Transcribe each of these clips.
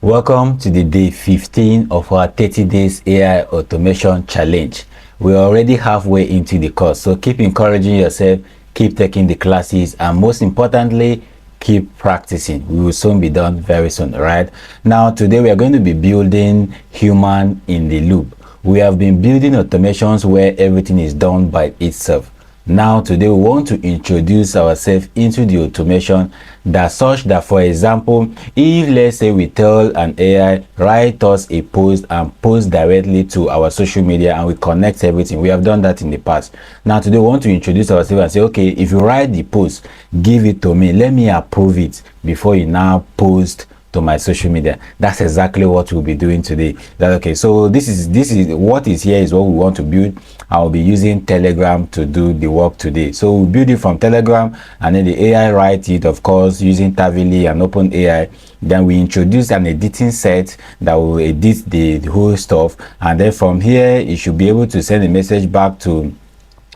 Welcome to the day 15 of our 30 days AI automation challenge. We're already halfway into the course, so keep encouraging yourself, keep taking the classes, and most importantly, keep practicing. We will soon be done very soon. Right now, today we are going to be building human in the loop. We have been building automations where everything is done by itself. Now today we want to introduce ourselves into the automation that such that, for example, if let's say we tell an AI write us a post and post directly to our social media and we connect everything. We have done that in the past. Now today we want to introduce ourselves and say, okay, if you write the post, give it to me, let me approve it before you now post to my social media. That's exactly what we'll be doing today. That okay, so this is what is here is what we want to build. I'll be using Telegram to do the work today. So we'll build it from Telegram, and then the AI write it, of course, using Tavily and OpenAI. Then we introduce an editing set that will edit the whole stuff, and then from here it should be able to send a message back to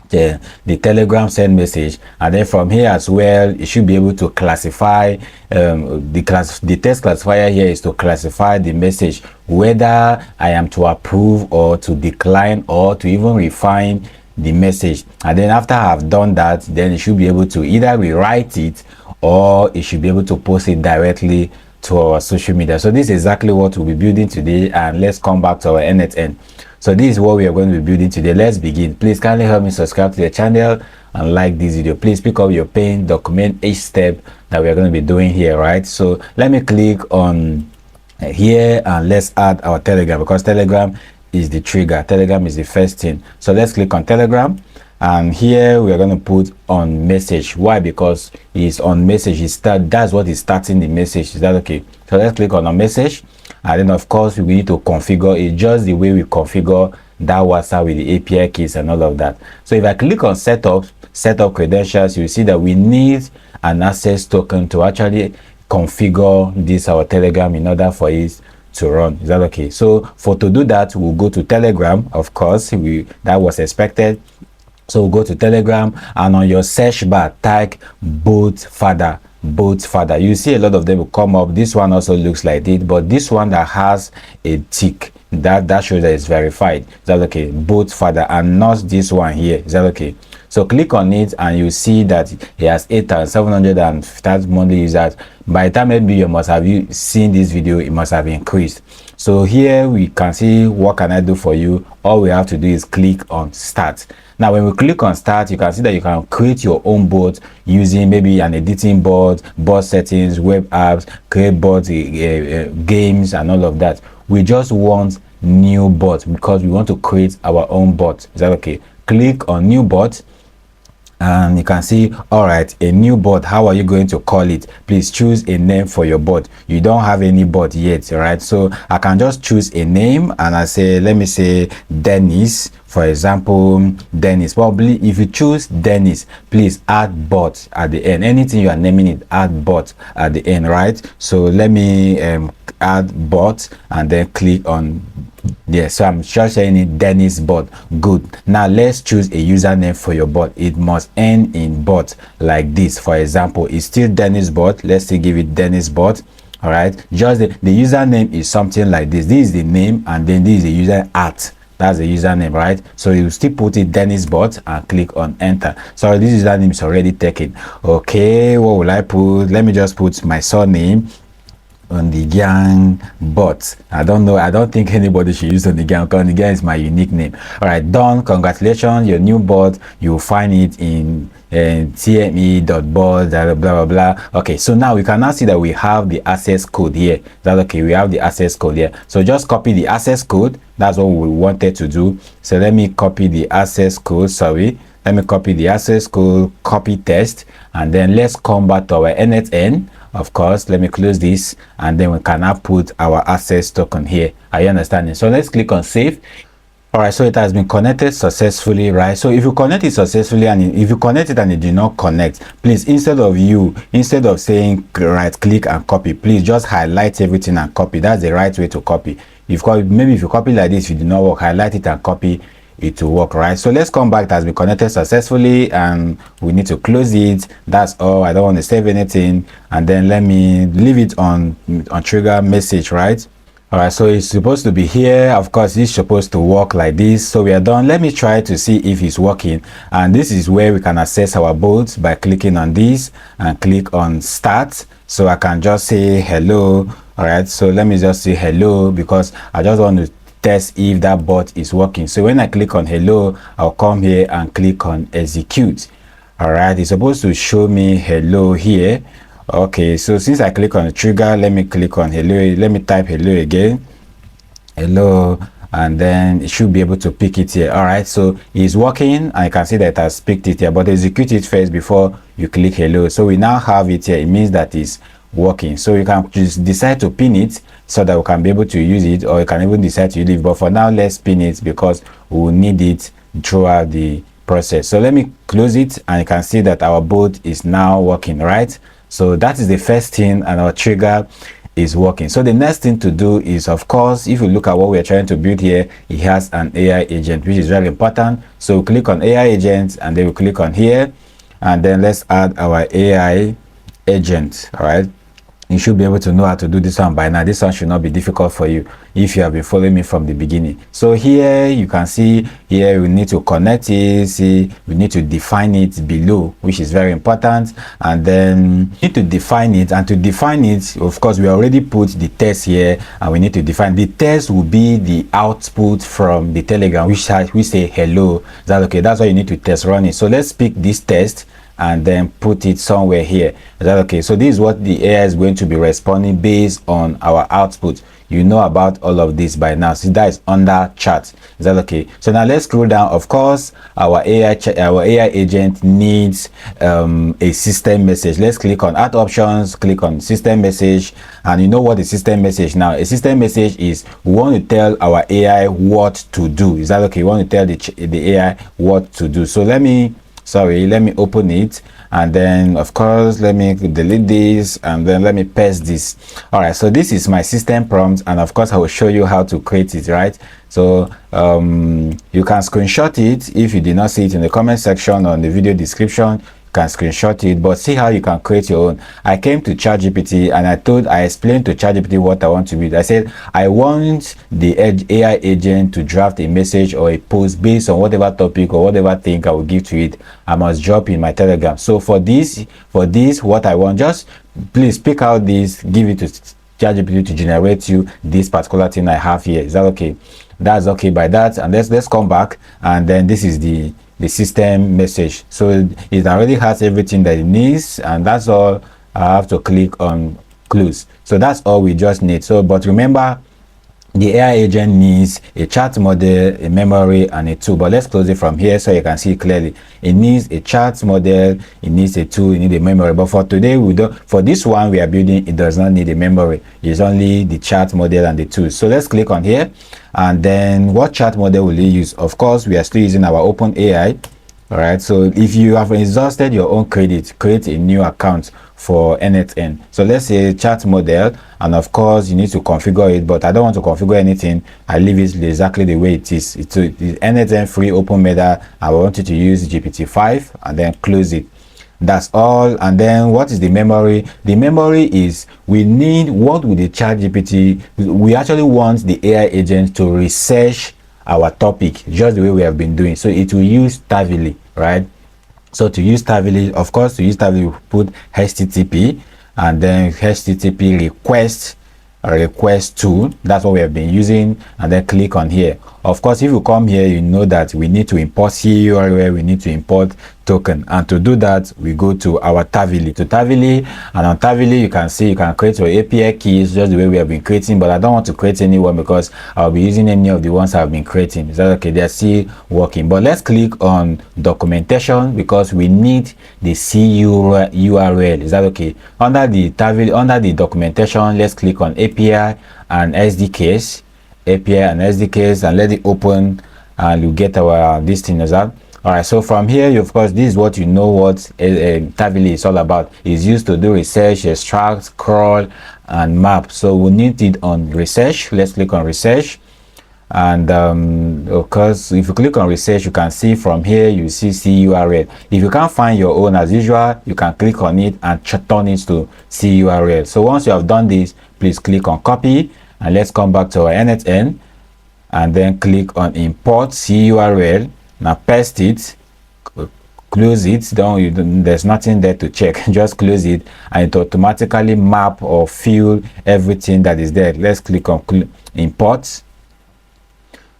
the Telegram send message, and then from here as well it should be able to classify the text classifier here is to classify the message whether I am to approve or to decline or to even refine the message. And then after I have done that, then it should be able to either rewrite it or it should be able to post it directly to our social media. So this is exactly what we'll be building today, and let's come back to our n8n. So this is what we are going to be building today. Let's begin. Please kindly help me subscribe to the channel and like this video. Please pick up your pen, document each step that we are going to be doing here, right? So let me click on here and let's add our Telegram, because Telegram is the trigger. Telegram is the first thing. So let's click on Telegram, and here we are going to put on message. Why? Because it's on message. That's what is starting the message. Is that okay? So let's click on a message, and then of course we need to configure it just the way we configure that WhatsApp with the API keys and all of that. So if I click on setup credentials, you see that we need an access token to actually configure this our Telegram in order for it to run. Is that okay? So to do that, we'll go to Telegram. Of course, that was expected. So we'll go to Telegram, and on your search bar type both father. You see a lot of them will come up. This one also looks like it, but this one that has a tick that shows that it's verified. Is that okay? Both father, and not this one here. Is that okay? So click on it and you see that he has 8,750 monthly users. By the time maybe you must have seen this video, it must have increased. So here we can see what can I do for you. All we have to do is click on start. Now when we click on start, you can see that you can create your own bot using maybe an editing bot settings, web apps, create bots, games and all of that. We just want new bot because we want to create our own bot. Is that okay? Click on new bot, and you can see, all right, a new bot. How are you going to call it? Please choose a name for your bot. You don't have any bot yet, right? So I can just choose a name, and I say, let me say Dennis, for example. Dennis. Probably if you choose Dennis, please add bot at the end. Anything you are naming it, add bot at the end, right? So let me add bot and then click on so I'm just saying it Dennis bot. Good. Now let's choose a username for your bot. It must end in bot like this. For example, it's still Dennis bot. Let's still give it Dennis bot. All right, just the username is something like this. This is the name, and then this is the user at. That's the username, right? So you still put it Dennis bot and click on enter. So this username is already taken. Okay, what will I put? Let me just put my surname on the gang bot. I don't know, I don't think anybody should use on the gang, because the gang is my unique name. All right, done. Congratulations, your new bot. You'll find it in tme.bot, blah blah blah. Okay, so now we can now see that we have the access code here. That's okay, we have the access code here. So just copy the access code. That's what we wanted to do. So let me copy the access code. Let me copy the access code, copy test, and then let's come back to our n8n. Of course, let me close this, and then we can now put our access token here. Are you understanding? So let's click on save. All right, so it has been connected successfully, right? So if you connect it successfully, and if you connect it and it did not connect, please, instead of saying right click and copy, please just highlight everything and copy. That's the right way to copy. Maybe if you copy like this, if it did not work, highlight it and copy. it will work, right? So let's come back. It has been connected successfully and we need to close it. That's all. I don't want to save anything, and then let me leave it on trigger message, right? All right, so it's supposed to be here. Of course, it's supposed to work like this. So we are done. Let me try to see if it's working. And this is where we can access our bots by clicking on this and click on start. So I can just say hello. All right, so let me just say hello because I just want to test if that bot is working. So when I click on hello, I'll come here and click on execute. All right, it's supposed to show me hello here. Okay, so since I click on the trigger, let me click on hello. Let me type hello again. Hello, and then it should be able to pick it here. All right, so it's working. I can see that it has picked it here, but execute it first before you click hello. So we now have it here. It means that it's working. So you can just decide to pin it so that we can be able to use it, or you can even decide to leave. But for now, let's pin it because we will need it throughout the process. So let me close it, and you can see that our bot is now working, right? So that is the first thing, and our trigger is working. So the next thing to do is, of course, if you look at what we're trying to build here, it has an AI agent, which is very important. So we'll click on AI agent, and then we'll click on here, and then let's add our AI agent. All right, you should be able to know how to do this one by now. This one should not be difficult for you if you have been following me from the beginning. So here you can see here we need to connect it. See, we need to define it below, which is very important. And then we need to define it, and to define it, of course, we already put the test here, and we need to define the test will be the output from the Telegram, which we say hello. Is that okay? That's why you need to test run it. So let's pick this test and then put it somewhere here. Is that okay? So this is what the AI is going to be responding based on our output. You know about all of this by now. So that is under chat. Is that okay? So now let's scroll down. Of course, our AI agent needs a system message. Let's click on add options, click on system message, and you know what the system message now. A system message is we want to tell our AI what to do. Is that okay? We want to tell the AI what to do. So let me open it, and then of course let me delete this, and then let me paste this. All right, so this is my system prompt, and of course I will show you how to create it, right? So you can screenshot it if you did not see it in the comment section or in the video description. Can screenshot it, but see how you can create your own. I came to ChatGPT and I explained to ChatGPT what I want to build. I said I want the AI agent to draft a message or a post based on whatever topic or whatever thing I will give to it. I must drop in my Telegram. So for this what I want, just please pick out this, give it to ChatGPT to generate you this particular thing I have here. Is that okay? That's okay by that. And let's come back, and then this is the system message. So it already has everything that it needs, and that's all. I have to click on close. So that's all we just need. So but remember, the AI agent needs a chat model, a memory, and a tool. But let's close it from here so you can see clearly. It needs a chat model, it needs a tool, it needs a memory. But for today, for this one we are building, it does not need a memory. It's only the chat model and the tool. So let's click on here, and then what chat model will you use? Of course, we are still using our OpenAI. All right, so if you have exhausted your own credit, create a new account for n8n. So let's say chat model, and of course you need to configure it, but I don't want to configure anything. I leave it exactly the way it is. It's n8n free open meta. I want you to use GPT-5 and then close it. That's all. And then what is the memory? The memory is we need what with the chat GPT. We actually want the AI agent to research our topic just the way we have been doing. So it will use Tavily, right? So to use Tavily, of course, to use Tavily, we put HTTP and then HTTP request tool. That's what we have been using, and then click on here. Of course, if you come here, you know that we need to import URL, we need to import token, and to do that we go to our Tavily, and on Tavily you can see you can create your API keys just the way we have been creating, but I don't want to create any one because I'll be using any of the ones I've been creating. Is that okay? They're still working, but let's click on documentation because we need the URL. Is that okay? Under the Tavily, under the documentation, let's click on API and SDKs, and let it open, and you get our this thing as that. All right, so from here, of course, this is what you know what Tavily is all about. It's used to do research, extract, crawl, and map. So we need it on research. Let's click on research, And of course, if you click on research, you can see from here, you see CURL. If you can't find your own, as usual, you can click on it and turn it to CURL. So once you have done this, please click on copy, and let's come back to our n8n, and then click on import CURL. Now paste it, close it. There's nothing there to check. Just close it, and it automatically map or fill everything that is there. Let's click on import.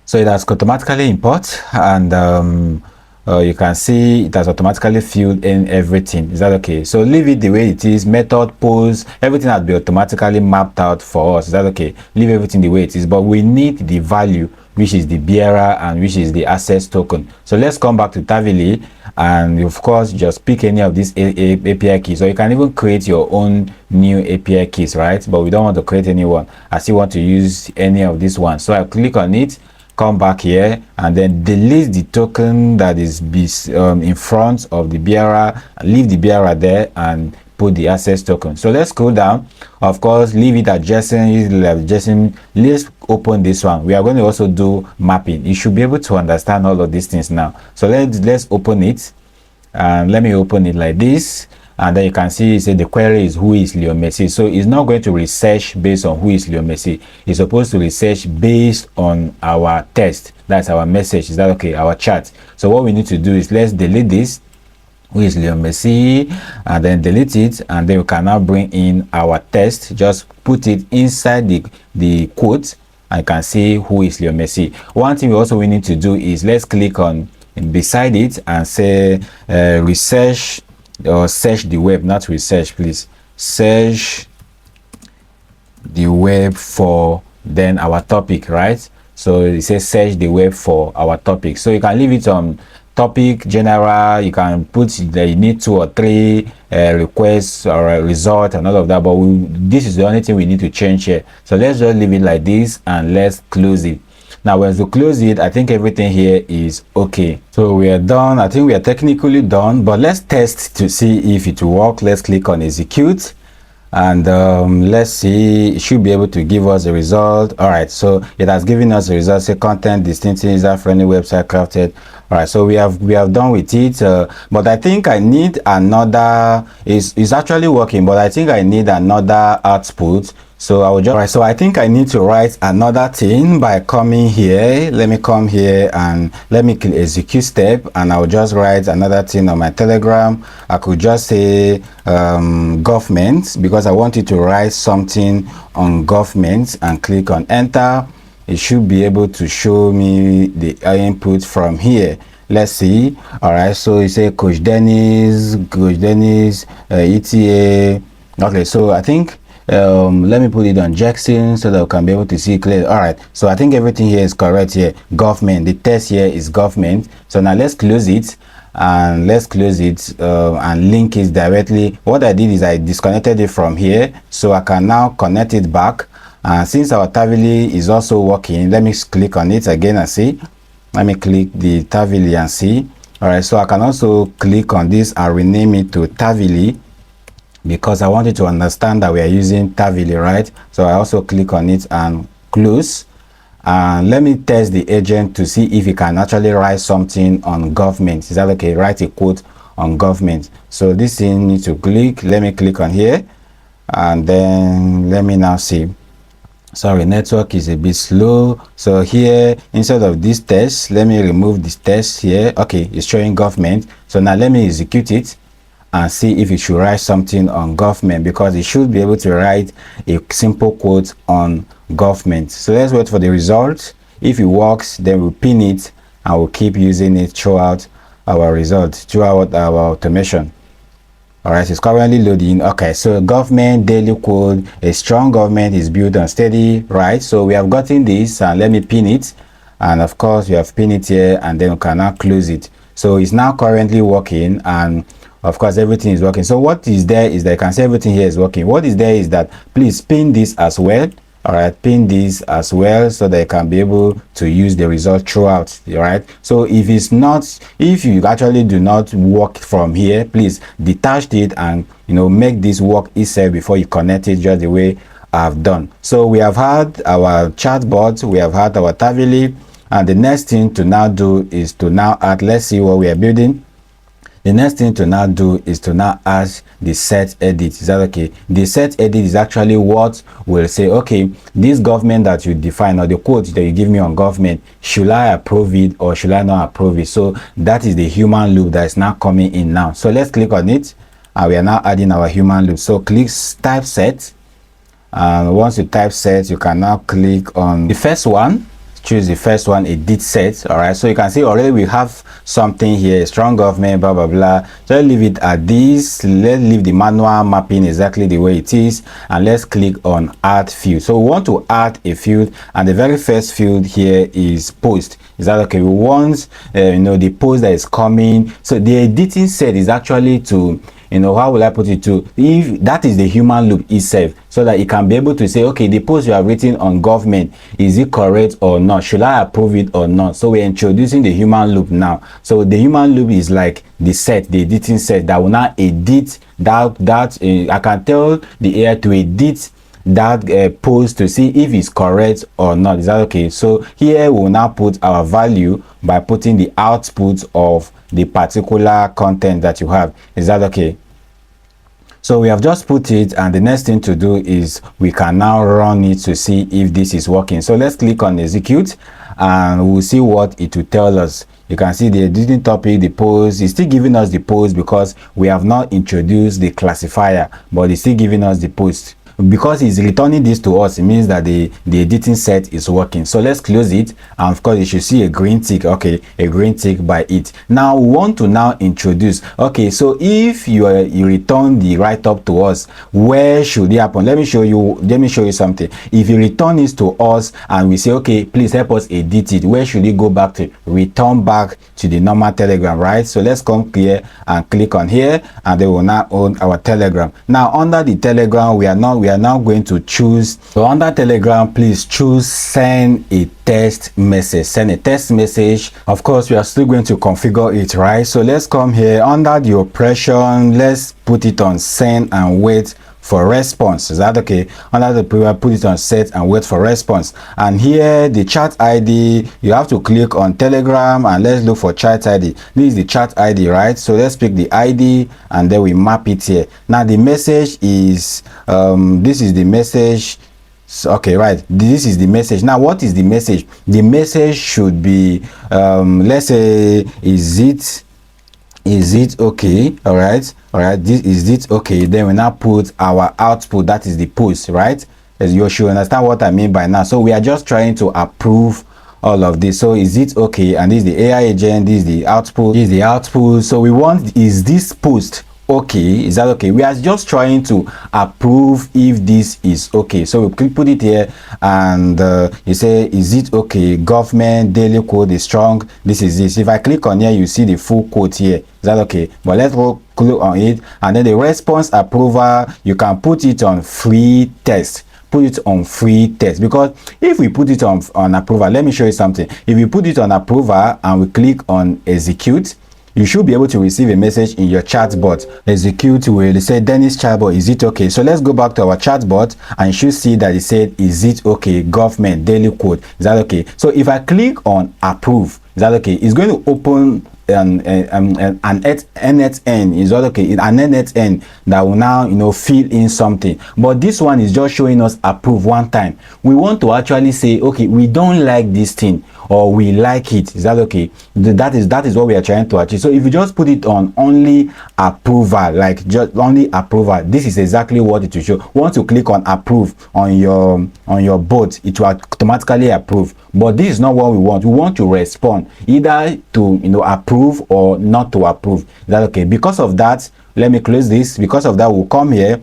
So it has automatically import, and you can see it has automatically filled in everything. Is that okay? So leave it the way it is. Method, pose, everything has been automatically mapped out for us. Is that okay? Leave everything the way it is, but we need the value, which is the bearer and which is the access token. So let's come back to Tavily, and of course just pick any of these API keys, or you can even create your own new API keys, right? But we don't want to create any one. I still want to use any of these ones. So I click on it, come back here, and then delete the token that is in front of the bearer, leave the bearer there, and put the access token. So let's scroll down. Of course, leave it adjacent. Let's open this one. We are going to also do mapping. You should be able to understand all of these things now. So let's open it, and let me open it like this. And then you can see say the query is who is Leo Messi. So it's not going to research based on who is Leo Messi. It's supposed to research based on our text. That's our message. Is that okay? Our chat. So what we need to do is let's delete this, who is Leo Messi, and then delete it, and then we can now bring in our text. Just put it inside the quote, and you can see who is Leo Messi. One thing we need to do is let's click on beside it and say research, or search the web, not research, please. Search the web for then our topic, right? So it says search the web for our topic. So you can leave it on topic general. You can put that you need 2 or 3 requests or a result and all of that, but this is the only thing we need to change here. So let's just leave it like this, and let's close it. Now once we close it, I think everything here is okay. So we are done. I think we are technically done, but let's test to see if it will work. Let's click on execute, and let's see. It should be able to give us a result. All right, so it has given us a result. Say content distinctive user friendly website crafted. All right, so we have done with it, but I think I need another. It's actually working, but I think I need another output. So I will just, right, so I think I need to write another thing by coming here. Let me come here and let me click execute step, and I'll just write another thing on my Telegram. I could just say government, because I want you to write something on government, and click on enter. It should be able to show me the input from here. Let's see. All right, so you say Coach Dennis, ETA. Okay, so I think let me put it on Jackson so that we can be able to see clearly. All right, so I think everything here is correct here. Government, the test here is government. So now let's close it, and and link it directly. What I did is I disconnected it from here, so I can now connect it back. And since our Tavily is also working, let me click on it again and see. Let me click the Tavily and see. All right, so I can also click on this and rename it to Tavily, because I wanted to understand that we are using Tavily, right? So I also click on it and close. And let me test the agent to see if he can actually write something on government. Is that okay? Write a quote on government. So this thing needs to click. Let me click on here, and then let me now see. Sorry, network is a bit slow. So here, instead of this test, let me remove this test here. Okay, it's showing government. So now let me execute it and see if it should write something on government, because it should be able to write a simple quote on government. So let's wait for the result. If it works, then we'll pin it and we'll keep using it throughout our result, throughout our automation. All right, it's currently loading. Okay, so government daily quote: a strong government is built on steady, right? So we have gotten this, and let me pin it, and of course we have pinned it here, and then we can now close it. So it's now currently working, and of course everything is working. So what is there is that you can see everything here is working. What is there is that please pin this as well. All right, pin this as well so they can be able to use the result throughout. All right, so if you actually do not work from here, please detach it and make this work itself before you connect it, just the way have done. So we have had our chatbot, we have had our Tavily, and the next thing to now do is to now add, let's see what we are building. The next thing to now do is to now add the set edit. Is that okay? The set edit is actually what will say, okay, this government that you define, or the quote that you give me on government, should I approve it or should I not approve it? So that is the human loop that is now coming in now. So let's click on it, and we are now adding our human loop. So click type set, and once you type set, you can now click on the first one. Choose the first one, edit set. All right, so you can see already we have something here, strong government, blah blah blah. So let's leave it at this. Let's leave the manual mapping exactly the way it is, and let's click on add field. So we want to add a field, and the very first field here is post. Is that okay? We want the post that is coming. So the editing set is actually to, how will I put it, to, if that is the human loop itself, so that it can be able to say, okay, the post you have written on government, is it correct or not? Should I approve it or not? So we're introducing the human loop now. So the human loop is like the set, the editing set that will now edit that. I can tell the AI to edit that post to see if it's correct or not. Is that okay? So here we'll now put our value by putting the output of the particular content that you have. Is that okay? So we have just put it, and the next thing to do is we can now run it to see if this is working. So let's click on execute, and we'll see what it will tell us. You can see the editing topic, the post. It's still giving us the post because we have not introduced the classifier, but it's still giving us the post. Because it's returning this to us, it means that the editing set is working. So let's close it, and of course you should see a green tick. Okay, a green tick by it. Now we want to now introduce, okay, so if you return the write-up to us, where should it happen? Let me show you something. If you return this to us and we say, okay, please help us edit it, where should it go back to? Return back to the normal Telegram, right? So let's come here and click on here, and they will now own our Telegram. Now under the Telegram, we are now going to choose, so under Telegram, please choose send a text message. Send a text message. Of course, we are still going to configure it, right? So let's come here under the operation, let's put it on send and wait for response. Is that okay? Under the previous, put it on set and wait for response. And here the chat ID, you have to click on Telegram, and let's look for chat ID. This is the chat ID, right? So let's pick the ID, and then we map it here. Now the message is this is the message. So, okay, right, this is the message. Now what is the message? The message should be let's say, is it okay? All right, this is it okay. Then we now put our output, that is the post, right? As you should understand what I mean by now. So we are just trying to approve all of this. So is it okay? And this is the AI agent, this is the output, this is the output. So we want, is this post okay? Is that okay? We are just trying to approve if this is okay. So we put it here, and you say, is it okay? Government daily quote is strong. This is this. If I click on here, you see the full quote here. Is that okay? But let's go click on it, and then the response approval, you can put it on free test. Put it on free test, because if we put it on approval, let me show you something. If you put it on approval and we click on execute, you should be able to receive a message in your chatbot. Execute will say, Dennis chatbot, is it okay? So let's go back to our chatbot, and you should see that it said, is it okay? Government daily quote. Is that okay? So if I click on approve, is that okay? It's going to open an n8n. Is that okay? An n8n that will now fill in something. But this one is just showing us approve one time. We want to actually say, okay, we don't like this thing, or we like it. Is that okay? That is what we are trying to achieve. So if you just put it on only approval, like just only approval, this is exactly what it will show. Once you click on approve on your bot, it will automatically approve. But this is not what we want. We want to respond either to approve or not to approve. Is that okay? Because of that, let me close this. Because of that, we'll come here,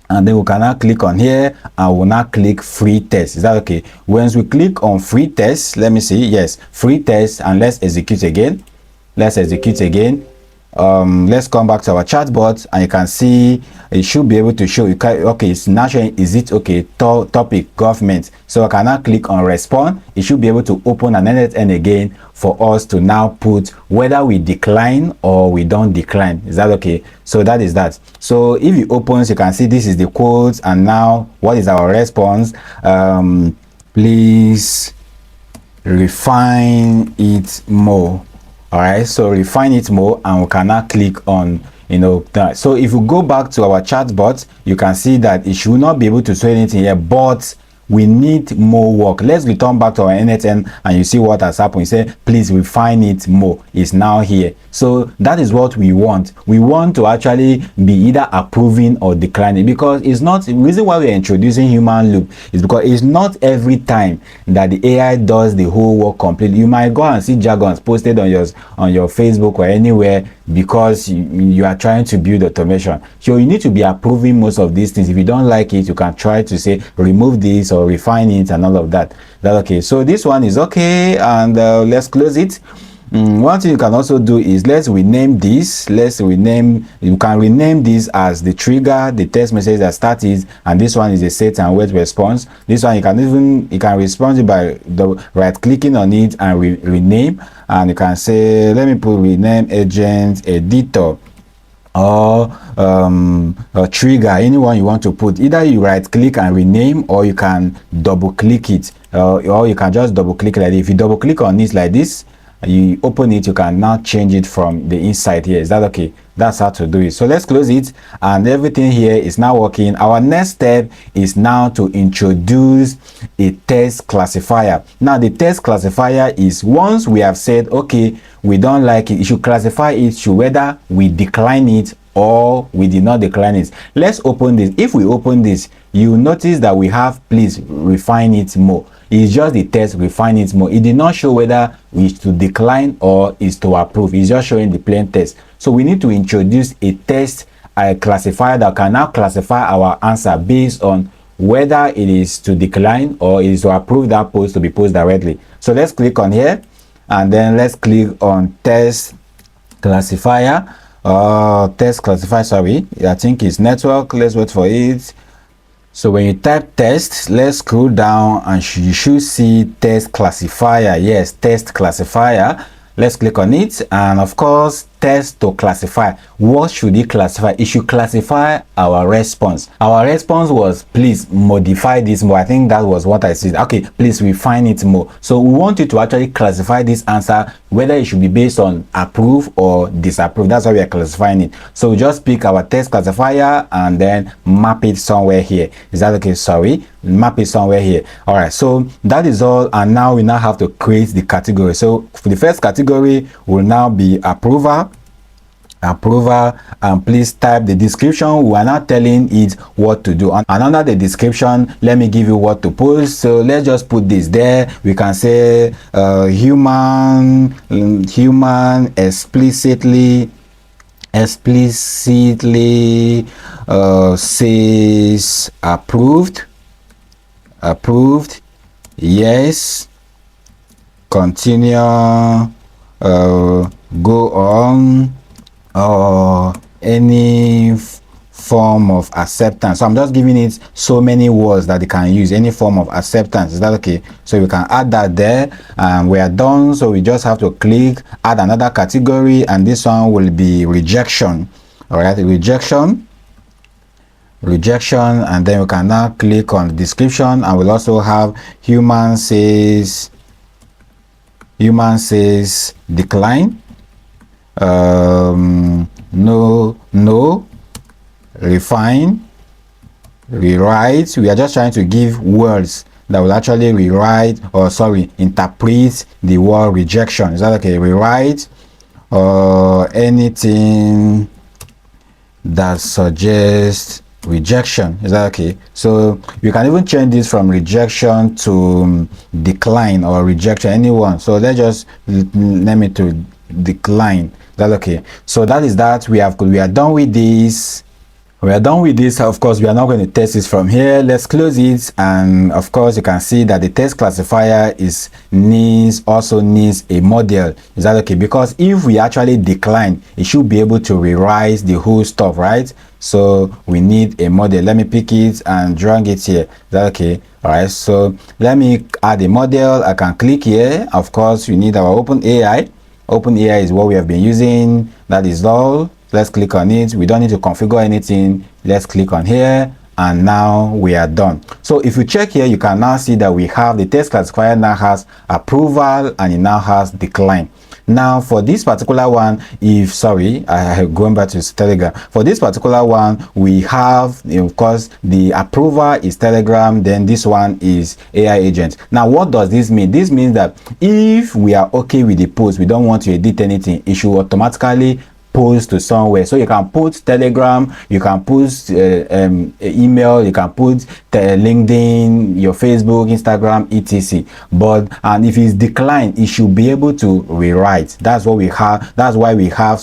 and then we can now click on here, and we'll now click free test. Is that okay? Once we click on free test, let me see, yes, free test, and let's execute again. Let's execute again. let's come back to our chatbot, and you can see it should be able to show you okay, it's now showing, is it okay, topic government. So I can now click on respond. It should be able to open an n8n again for us to now put whether we decline or we don't decline. Is that okay? So that is that. So if it opens, you can see this is the quotes, and now what is our response? Please refine it more. All right, so refine it more, and we can now click on, you know, that. So if we go back to our chatbot, you can see that it should not be able to say anything here, but we need more work. Let's return back to our n8n, and you see what has happened. You say, please refine it more. It's now here. So that is what we want. We want to actually be either approving or declining, because it's not the reason why we're introducing human loop is because it's not every time that the AI does the whole work completely. You might go and see jargons posted on your Facebook or anywhere because you are trying to build automation. So you need to be approving most of these things. If you don't like it, you can try to say remove this or refine it and all of that. That's okay. So this one is okay, and let's close it. One thing you can also do is let's rename this. You can rename this as the trigger, the text message that started, and this one is a set and wait response. This one you can respond it by right clicking on it and rename, and you can say, let me put rename agent editor, or trigger, anyone you want to put. Either you right click and rename, or you can double click it, or you can just double click like this. If you double click on this like this, you open it, you can now change it from the inside here. Is that okay? That's how to do it. So let's close it, and everything here is now working. Our next step is now to introduce a text classifier. Now the text classifier is, once we have said okay, we don't like it, it should classify it to whether we decline it or we did not decline it. Let's open this. If we open this, you notice that we have please refine it more. It's just the text refine it more. It did not show whether it's to decline or is to approve. It's just showing the plain text. So we need to introduce a text classifier that can now classify our answer based on whether it is to decline or it is to approve that post to be posted directly. So let's click on here, and then let's click on text classifier. Text classifier, sorry, I think it's network. Let's wait for it. So when you type test, let's scroll down, and you should see text classifier. Yes, text classifier. Let's click on it, and of course text to classify. What should it classify? It should classify our response. Our response was please modify this more. I think that was what I said. Okay, please refine it more. So we want you to actually classify this answer whether it should be based on approve or disapprove. That's why we are classifying it. So we just pick our text classifier and then map it somewhere here. Is that okay? Sorry, map it somewhere here. All right, so that is all, and now we now have to create the category. So for the first category will now be approver, and please type the description. We are not telling it what to do, and under the description, let me give you what to post. So let's just put this there. We can say human explicitly says approved, yes, continue, go on, or any form of acceptance. So I'm just giving it so many words that they can use, any form of acceptance. Is that okay? So we can add that there, and we are done. So we just have to click add another category, and this one will be rejection. All right, rejection, and then we can now click on the description, and we'll also have human says decline, no, refine, rewrite. We are just trying to give words that will actually interpret the word rejection. Is that okay? Rewrite, or anything that suggests rejection. Is that okay? So you can even change this from rejection to decline, or rejection, anyone. So let's just name it to decline. That's okay. So that is that. We are done with this. We are done with this. Of course, we are not going to test this from here. Let's close it. And of course, you can see that the test classifier also needs a model. Is that okay? Because if we actually decline, it should be able to rewrite the whole stuff, right? So we need a model. Let me pick it and drag it here. Is that okay? All right. So let me add a model. I can click here. Of course, we need our OpenAI. OpenAI is what we have been using. That is all. Let's click on it. We don't need to configure anything. Let's click on here, and now we are done. So if you check here, you can now see that we have the test classifier now has approval and it now has decline. Now for this particular one, going back to Telegram, for this particular one, we have, of course, the approval is Telegram, then this one is AI agent. Now what does this mean? This means that if we are okay with the post, we don't want to edit anything, it should automatically post to somewhere. So you can put Telegram, you can put email, you can put LinkedIn, your Facebook, Instagram, etc. And if it's declined, it should be able to rewrite. That's what we have. That's why we have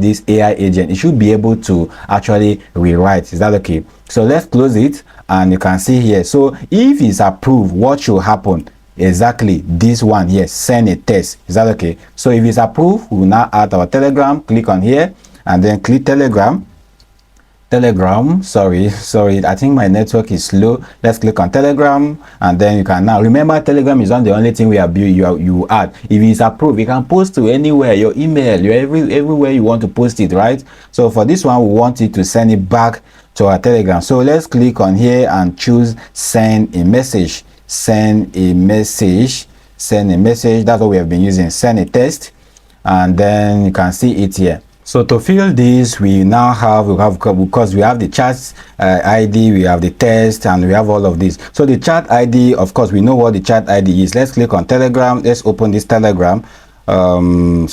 this AI agent. It should be able to actually rewrite. Is that okay? So let's close it, and you can see here. So if it's approved, what should happen? Exactly this one here, send a test. Is that okay? So if it's approved, we will now add our Telegram. Click on here and then click Telegram. Sorry, I think my network is slow. Let's click on Telegram, and then you can now remember Telegram is not the only thing we are you add. If it's approved, you can post to anywhere, your email, everywhere you want to post it, right? So for this one, we want it to send it back to our Telegram. So let's click on here and choose send a message. Send a message. That's what we have been using. Send a test, and then you can see it here. So to fill this, we have because we have the chat ID, we have the test, and we have all of this. So the chat ID, of course, we know what the chat ID is. Let's click on Telegram. Let's open this Telegram. Let's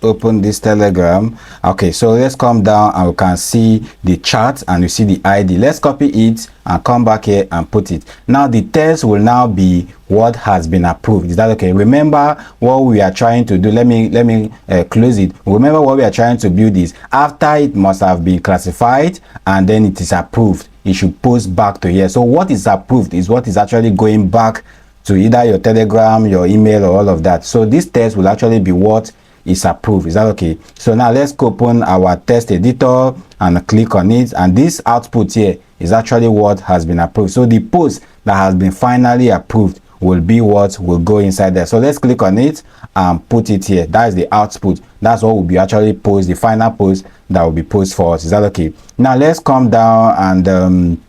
open this Telegram. Okay, so let's come down and we can see the chat and we see the ID. Let's copy it and come back here and put it. Now the test will now be what has been approved. Is that okay? Remember what we are trying to do. Let me close it. Remember what we are trying to build is after it must have been classified and then it is approved, it should post back to here. So what is approved is what is actually going back to either your Telegram, your email, or all of that. So this test will actually be what is approved. Is that okay? So now let's open our test editor and click on it, and this output here is actually what has been approved. So the post that has been finally approved will be what will go inside there. So let's click on it and put it here. That is the output. That's what will be actually post, the final post that will be post for us. Is that okay? Now let's come down and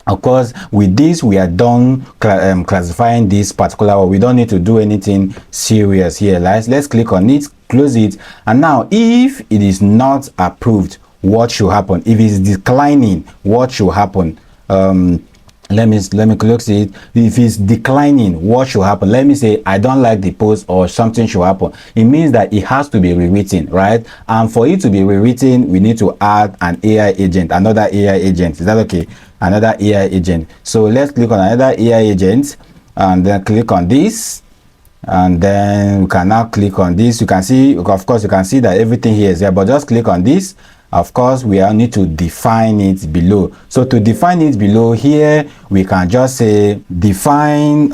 of course, with this, we are done classifying this particular one. We don't need to do anything serious here. Let's click on it, close it. And now, if it is not approved, what should happen? If it's declining, what should happen? Let me close it. If it's declining, what should happen? Let me say I don't like the post or something should happen. It means that it has to be rewritten, right? And for it to be rewritten, we need to add an AI agent, another AI agent. Is that okay? Another AI agent. So let's click on another AI agent and then click on this, and then we can now click on this. You can see, of course, you can see that everything here is there, but just click on this. Of course, we need to define it below. So to define it below here, we can just say define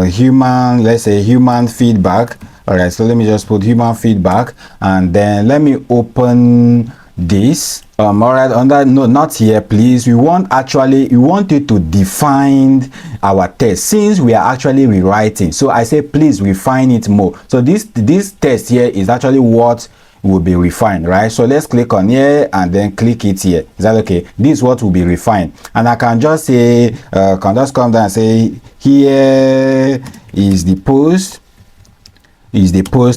human, let's say human feedback. All right, so let me just put human feedback, and then let me open this. All right, no, not here, please. We want you to define our test since we are actually rewriting. So I say please refine it more. So this test here is actually what will be refined, right? So let's click on here and then click it here. Is that okay? This is what will be refined, and I can just say can just come down and say here is the post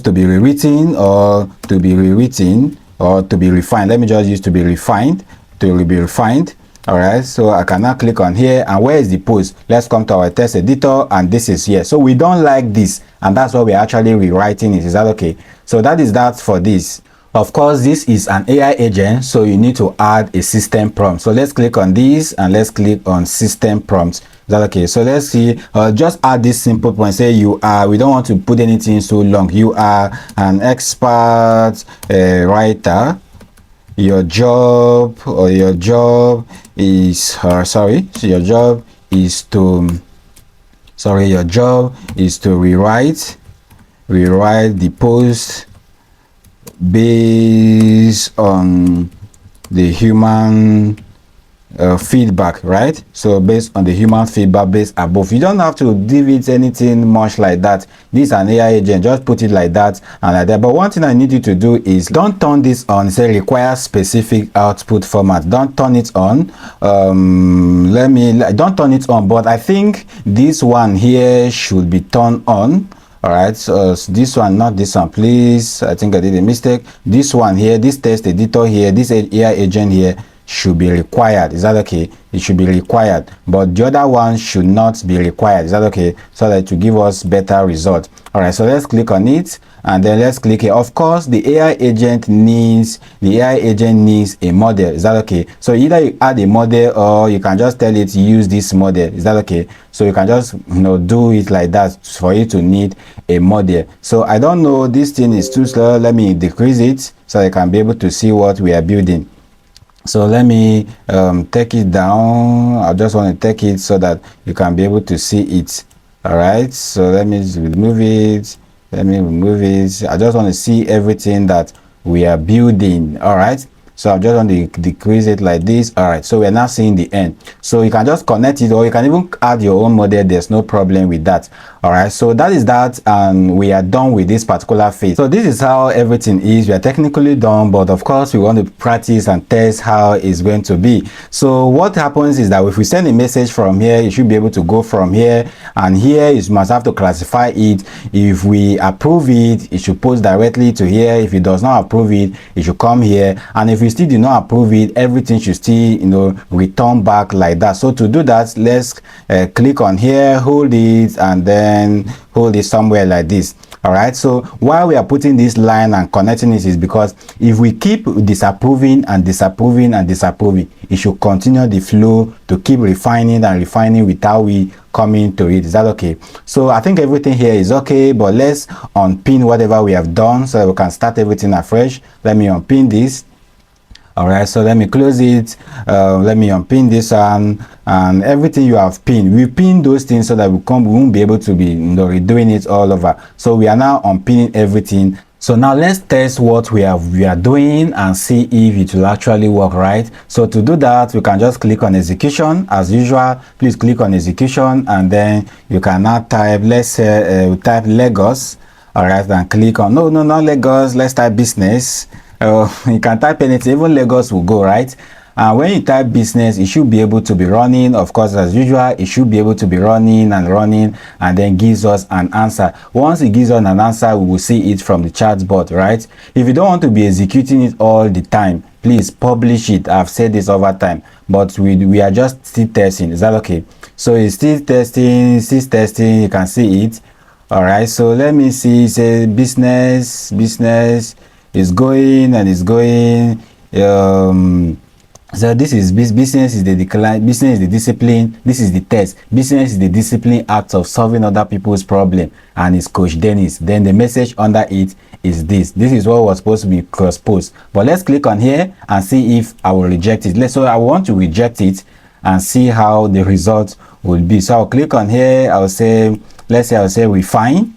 to be rewritten or to be rewritten or to be refined. Let me just use to be refined. All right, so I can now click on here, and where is the post? Let's come to our test editor, and this is here. So we don't like this, and that's why we're actually rewriting it. Is that okay? So that is that for this. Of course, this is an AI agent, so you need to add a system prompt. So let's click on this and let's click on system prompts. Is that okay? So let's see, just add this simple point. Say you are, we don't want to put anything so long. You are an expert writer. your job is sorry, so your job is to rewrite the post based on the human feedback, right? So based on the human feedback based above, you don't have to give it anything much like that. This is an AI agent, just put it like that and like that. But one thing I need you to do is don't turn this on. Say require specific output format, don't turn it on. Don't turn it on, but I think this one here should be turned on. All right, so this one, not this one, please. I think I did a mistake. This one here, this text editor here, this AI agent here should be required. Is that okay? It should be required, but the other one should not be required. Is that okay? So that to give us better result. All right, so let's click on it and then let's click here. Of course, the AI agent needs a model. Is that okay? So either you add a model or you can just tell it use this model. Is that okay? So you can just do it like that for you to need a model. So I don't know, this thing is too slow. Let me decrease it so I can be able to see what we are building. So let me take it down. I just want to take it so that you can be able to see it. All right, so let me remove it. I just want to see everything that we are building. All right, so I just want to decrease it like this. All right, so we're now seeing the end. So you can just connect it, or you can even add your own model. There's no problem with that. All right, so that is that, and we are done with this particular phase. So this is how everything is. We are technically done, but of course we want to practice and test how it's going to be. So what happens is that if we send a message from here, you should be able to go from here, and here you must have to classify it. If we approve it, it should post directly to here. If it does not approve it, it should come here, and if you still do not approve it, everything should still return back like that. So to do that, let's click on here, hold it, and then hold it somewhere like this. All right, so why we are putting this line and connecting it is because if we keep disapproving and disapproving and disapproving, it should continue the flow to keep refining and refining without we coming to it. Is that okay? So I think everything here is okay, but let's unpin whatever we have done so that we can start everything afresh. Let me unpin this. All right, so let me close it. Let me unpin this one, and everything you have pinned, we pin those things so that we won't be able to be redoing it all over. So we are now unpinning everything. So now let's test what we are doing and see if it will actually work, right? So to do that, we can just click on execution as usual. Please click on execution, and then you can now type, let's say we type Lagos. All right, then click on not Lagos, let's type business. You can type anything, even Lagos will go, right? And when you type business, it should be able to be running. Of course, as usual, it should be able to be running, and then gives us an answer. Once it gives us an answer, we will see it from the chatbot, right? If you don't want to be executing it all the time, please publish it. I've said this over time, but we are just still testing. Is that okay? So it's still testing, you can see it. All right, so let me see. Say business is going and is going. So this is business is the decline, business is the discipline, this is the test. Business is the discipline act of solving other people's problem, and it's Coach Dennis. Then the message under it is this. This is what was supposed to be cross-post. But let's click on here and see if I will reject it. So I want to reject it and see how the result will be. So I'll click on here. I'll say, let's say I'll say refine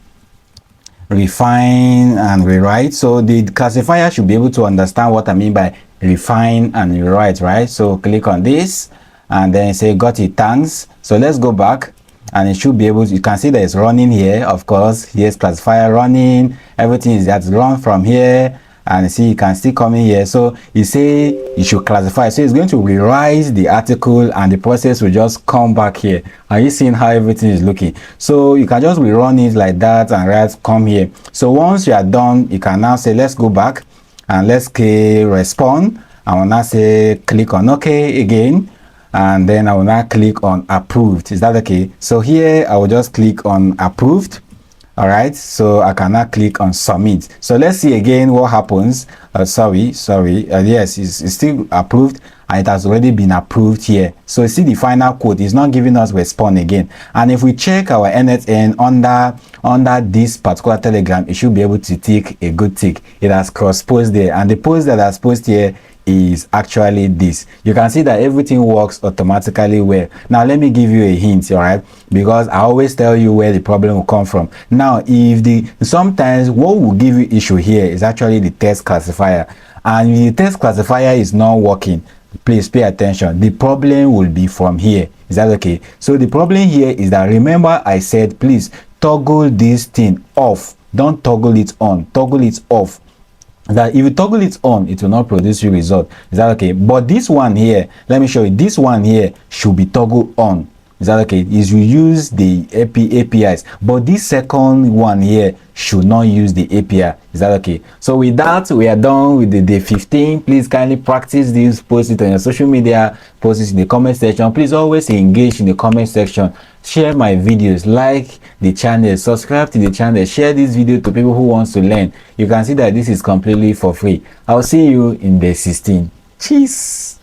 and rewrite. So the classifier should be able to understand what I mean by refine and rewrite, right? So click on this and then say got it, thanks. So let's go back, and it should be able to, you can see that it's running here. Of course, here's classifier running, everything is that's run from here, and see you can still come in here. So you say you should classify, so it's going to rewrite the article and the process will just come back here. Are you seeing how everything is looking? So you can just rerun it like that and write come here. So once you are done, you can now say let's go back and let's respond. I will now say click on OK again, and then I will now click on approved. Is that okay? So here I will just click on approved. All right, so I can now click on submit. So let's see again what happens. Yes, it's still approved, and it has already been approved here. So you see the final quote is not giving us response again. And if we check our n8n under this particular Telegram, it should be able to tick a good tick. It has cross post there, and the post that has posted here is actually this. You can see that everything works automatically well. Now let me give you a hint, all right, because I always tell you where the problem will come from. Now sometimes what will give you issue here is actually the text classifier, and if the text classifier is not working, please pay attention. The problem will be from here. Is that okay? So the problem here is that, remember I said please toggle this thing off. Don't toggle it on, toggle it off. That if you toggle it on, it will not produce you result. Is that okay? But this one here, let me show you, this one here should be toggled on. Is that okay? Is you use the APIs, but this second one here should not use the API. Is that okay? So with that, we are done with the day 15. Please kindly practice this, post it on your social media, post it in the comment section. Please always engage in the comment section. Share my videos, like the channel, subscribe to the channel, share this video to people who wants to learn. You can see that this is completely for free. I'll see you in day 16. Cheers.